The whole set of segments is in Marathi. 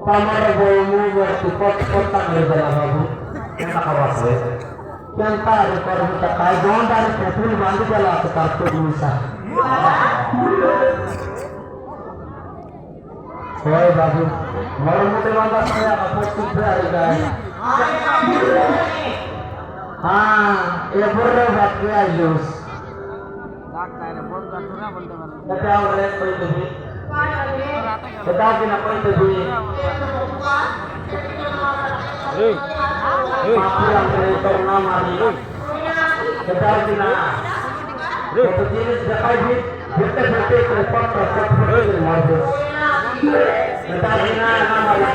Pamara bomu bertukar kotak berbeda babu. Kita kawas ya. Yang tahu kalau kita kaya jangan dari petul bantu jalan ke kartu bisa. Hoi babu, malam itu mana saya kapot sudah ada. ये बोल बात क्या यूज लगता है बहुत कठोरा बोलते हैं बताओ रे कोई तो भी बताओ कि ना कोई तो भी पूरा करे करना मारी बताओ कि ना तो जीनिस दिखाई भी फिरते फिरते को पत्थर सब मार दो बताओ कि ना ना मारी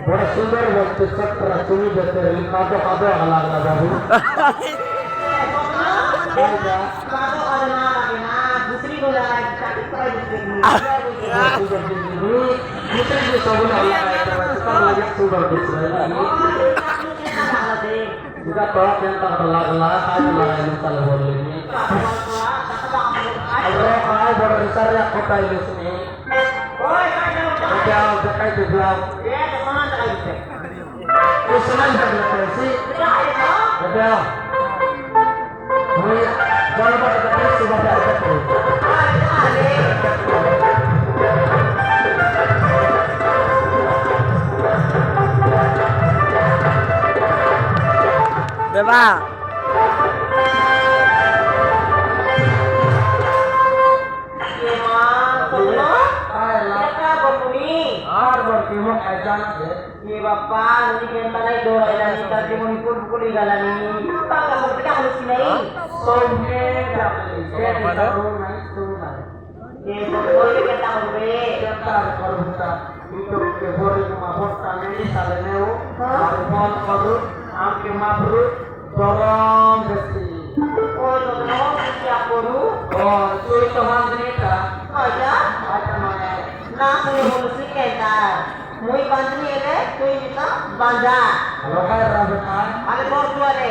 बड़ा सुंदर वक्त सत्र तुम्ही देते कादो कादो लागला बाबू कादो आना ना दूसरी बोला दूसरी जो सब लगा है लगे सुंदर दिख रहा है इधर तो क्या कर लागला आज लगा है चल बोल लेंगे अरे काय बड़ा रिसर या कोटा इसमें ओए क्या देखाई दे जाओ ये सुनाई पड़ रहा है सी क्या मैं चलो बात करते हैं सुबह पे आते हैं देवा ये बाप्पा नी केंता नाही डोळायला नी तर ते कोणी कुलकुली गाला नी पाका बघ काय हलसी नाही सोने टाकले ये करू नाही तू नाही ये बोले केता होवे केता करूता इतो के बोरे मा होता नाही साले ने हो और फोन करू आमके माफरू गरम देती ओ तो नो क्या करू ओ तू तो मांगने का आजा आता माने ना तू बोलसी केता muy bandri ele tu ini tak banda. Kalau kau rambutan, ada bor dua le.